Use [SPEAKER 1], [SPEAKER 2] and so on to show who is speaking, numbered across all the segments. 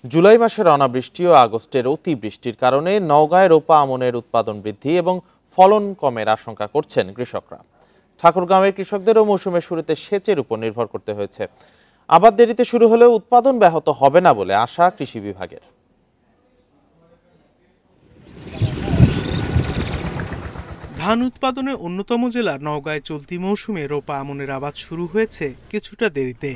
[SPEAKER 1] জুলাই মাসের অনাবৃষ্টি ও আগস্টের অতিবৃষ্টির কারণে নওগাঁয় রোপা আমনের উৎপাদন বৃদ্ধি এবং ফলন কমের আশঙ্কা করছেন কৃষকরা। ঠাকুরগাঁওয়ের কৃষকদেরও মৌসুমের শুরুতে সেচের উপর নির্ভর করতে হয়েছে। আবাদ দেরিতে শুরু হলেও উৎপাদন ব্যাহত হবে না বলে আশা কৃষি বিভাগের।
[SPEAKER 2] ধান উৎপাদনে অন্যতম জেলা নওগাঁয় চলতি মৌসুমে রোপা আমনের আবাদ শুরু হয়েছে কিছুটা দেরিতে।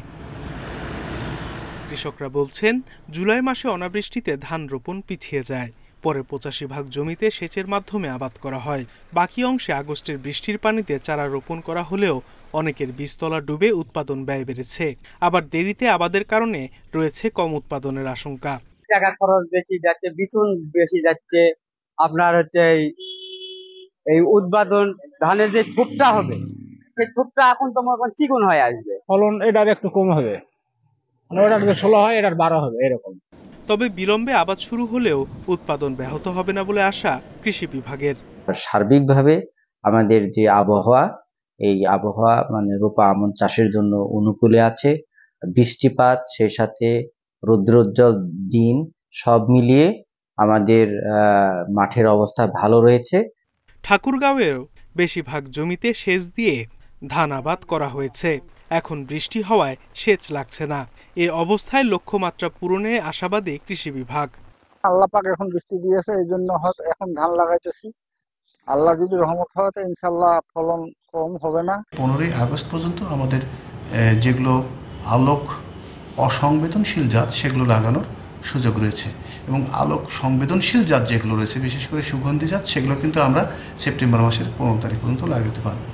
[SPEAKER 2] কৃষকরা বলছেন, জুলাই মাসে অনাবৃষ্টিতে ধান রোপণ পিছিয়ে যায়। পরে ৮৫% জমিতে সেচের মাধ্যমে আবাদ করা হয়। বাকি অংশে আগস্টের বৃষ্টির পানিতে চারা রোপণ করা হলেও অনেকের বীজতলা ডুবে উৎপাদন ব্যয় বেড়েছে। আবার দেরিতে আবাদের কারণে রয়েছে কম উৎপাদনের আশঙ্কা।
[SPEAKER 3] টাকা খরচ বেশি যাচ্ছে, বিচুন বেশি যাচ্ছে। আপনার হচ্ছে এই উৎপাদন ধানের যে থোপটা হবে, সেই থোপটা এখন তো মনে করেন চিকন হয়ে আসবে।
[SPEAKER 4] ফলন এটার একটু কম হবে, ওটার 16 হয়, এটার 12 হবে এরকম।
[SPEAKER 2] তবে বিলম্বে আবাদ শুরু হলেও উৎপাদন ব্যাহত হবে না বলে আশা কৃষি বিভাগের।
[SPEAKER 5] সার্বিকভাবে আমাদের যে আবহাওয়া, এই আবহাওয়া রোপা আমন চাষের জন্য অনুকূলে আছে। বৃষ্টিপাত, সেই সাথে রৌদ্রোজ্জ্বল দিন সব মিলিয়ে আমাদের মাঠের অবস্থা ভালো রয়েছে।
[SPEAKER 2] ঠাকুরগাঁওয়েও বেশিরভাগ জমিতে সেচ দিয়ে ধান আবাদ করা হয়েছে। এখন বৃষ্টি হওয়ায় সেচ লাগছে না। এ অবস্থায় লক্ষ্যমাত্রা পূরণে আশাবাদী কৃষি বিভাগ।
[SPEAKER 4] আল্লাহ পাক এখন বৃষ্টি দিয়েছে, এই জন্য হয়তো এখন ধান লাগাইতেছি। আল্লাহ যদি রহমত হয় তো ইনশাল্লাহ ফলন কম হবে না।
[SPEAKER 6] 15ই আগস্ট পর্যন্ত আমাদের যেগুলো আলোক অসংবেদনশীল জাত সেগুলো লাগানোর সুযোগ রয়েছে, এবং আলোক সংবেদনশীল জাত যেগুলো রয়েছে, বিশেষ করে সুগন্ধি জাত, সেগুলো কিন্তু আমরা সেপ্টেম্বর মাসের 15 তারিখ পর্যন্ত লাগাতে পারবো।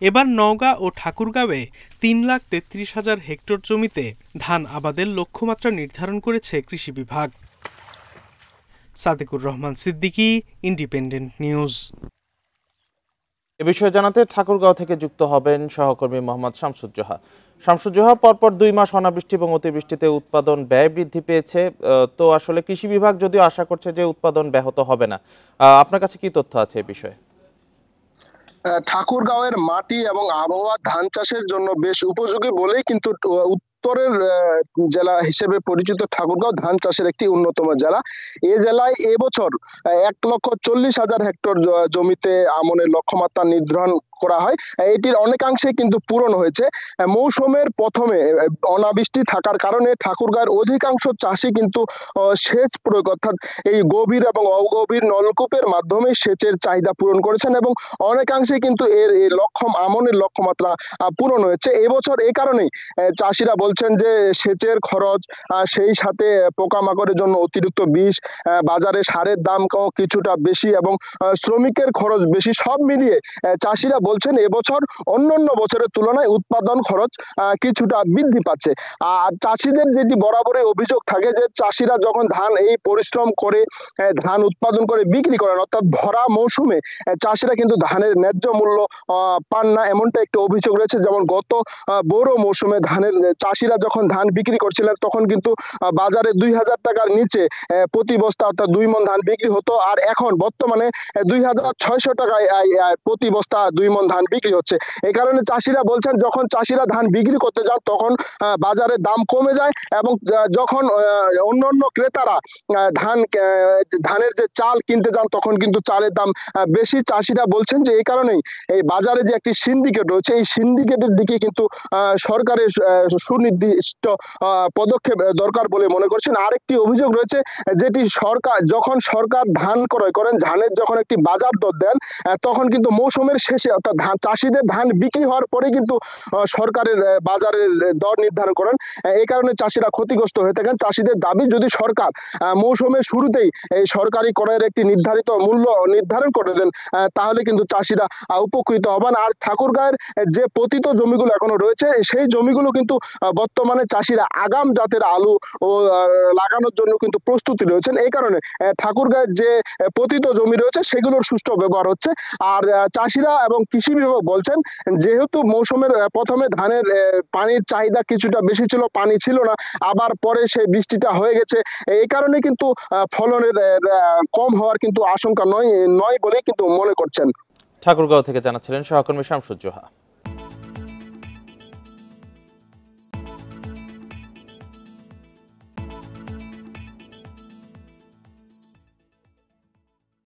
[SPEAKER 2] এবার নওগাঁ ও ঠাকুরগাঁওয়ে 3,33,000 হেক্টর জমিতে ধান আবাদের লক্ষ্যমাত্রা নির্ধারণ করেছে কৃষি বিভাগ। Sadiqur Rahman Siddiqui, Independent News.
[SPEAKER 1] এ বিষয়ে জানাতে ঠাকুরগাঁও থেকে যুক্ত হবেন সহকর্মী মোহাম্মদ শামসুজ্জোহা। শামসুজ্জোহা, পরপর 2 মাস অনাবৃষ্টি এবং অতিবৃষ্টিতে উৎপাদন ব্যয় বৃদ্ধি পেয়েছে। তো আসলে কৃষি বিভাগ যদিও আশা করছে যে উৎপাদন ব্যাহত হবে না, আপনার কাছে কি তথ্য আছে এই বিষয়ে?
[SPEAKER 7] ঠাকুরগাঁওয়ের মাটি এবং আবহাওয়া ধান চাষের জন্য বেশ উপযোগী বলেই কিন্তু উত্তরের জেলা হিসেবে পরিচিত ঠাকুরগাঁও ধান চাষের একটি অন্যতম জেলা। এই জেলায় এবছর 1,40,000 হেক্টর জমিতে আমনের লক্ষ্যমাত্রা নির্ধারণ করা হয়। এটির অনেকাংশে কিন্তু পূরণ হয়েছে। মৌসুমের প্রথমে অনাবৃষ্টি থাকার কারণে ঠাকুরগাঁওয়ের অধিকাংশ চাষি কিন্তু সেচ প্রয়োগ, অর্থাৎ এই গভীর এবং অগভীর নলকূপের মাধ্যমে সেচের চাহিদা পূরণ করেছেন, এবং অনেকাংশে কিন্তু এর আমনের লক্ষ্যমাত্রা পূরণ হয়েছে এবছর। এই কারণেই চাষিরা বলছেন যে সেচের খরচ, সেই সাথে পোকামাকড়ের জন্য অতিরিক্ত বিষ, বাজারে সারের দাম কিছুটা বেশি এবং শ্রমিকের খরচ বেশি, সব মিলিয়ে চাষিরা বলছেন এবছর অন্যান্য বছরের তুলনায় উৎপাদন খরচ কিছুটা বৃদ্ধি পাচ্ছে। আর চাষিদের যেটি বরাবরই অভিযোগ থাকে যে চাষিরা যখন ধান এই পরিশ্রম করে ধান উৎপাদন করে বিক্রি করেন, অর্থাৎ ভরা মৌসুমে চাষিরা কিন্তু ধানের ন্যায্য মূল্য পান না, এমনটা একটি অভিযোগ রয়েছে। যেমন গত বড় মৌসুমে ধানের চাষিরা যখন ধান বিক্রি করছিলেন তখন কিন্তু বাজারে 2,000 টাকার নিচে প্রতি বস্তা, অর্থাৎ 2 মণ ধান বিক্রি হতো, আর এখন বর্তমানে 2,600 টাকায় প্রতি বস্তা 2 মণ ধান বিক্রি হচ্ছে। এই কারণে চাষিরা বলছেন যখন চাষিরা ধান বিক্রি করতে যান তখন বাজারে দাম কমে যায়, এবং যখন অন্যান্য ক্রেতারা ধানের যে চাল কিনতে যান তখন কিন্তু চালের দাম বেশি। চাষিরা বলছেন যে এই কারণেই এই বাজারে যে একটি সিন্ডিকেট রয়েছে, এই সিন্ডিকেটের দিকে কিন্তু সরকারের সুনির্দিষ্ট পদক্ষেপ দরকার বলে মনে করছেন। আরেকটি অভিযোগ রয়েছে, যেটি যখন সরকার ধান ক্রয় করেন, ধানের যখন একটি বাজার দর দেন, তখন কিন্তু মৌসুমের শেষে, অর্থাৎ চাষিদের ধান বিক্রি হওয়ার পরে কিন্তু সরকারের বাজারের দর নির্ধারণ করেন। এই কারণে চাষিরা ক্ষতিগ্রস্ত হয়ে থাকেন। চাষিদের দাবি, যদি সরকার মৌসুমের শুরুতেই এই সরকারি ক্রয়ের একটি নির্ধারিত মূল্য নির্ধারণ করে দেন, তাহলে কিন্তু চাষিরা উপকৃত হবেন। আর ঠাকুরগাঁয়ের যে পতিত জমিগুলো এখনো রয়েছে, সেই জমিগুলো কিন্তু বর্তমানে চাষিরা আগাম জাতের আলু ও লাগানোর জন্য কিন্তু প্রস্তুতি রয়েছেন। এই কারণে ঠাকুরগাঁয়ের যে পতিত জমি রয়েছে সেগুলোর সুষ্ঠু ব্যবহার হচ্ছে। আর চাষিরা এবং কৃষি বিভাগ বলছেন, যেহেতু মৌসুমের প্রথমে ধানের পানির চাহিদা কিছুটা বেশি ছিল, পানি ছিল না, আবার পরে সেই বৃষ্টিটা হয়ে গেছে, এই কারণে কিন্তু ফলনের কম হওয়ার কিন্তু আশঙ্কা নয় বলেই কিন্তু মনে করছেন।
[SPEAKER 1] ঠাকুরগাঁও থেকে জানাচ্ছিলেন সহকর্মী শামসুজ্জোহা।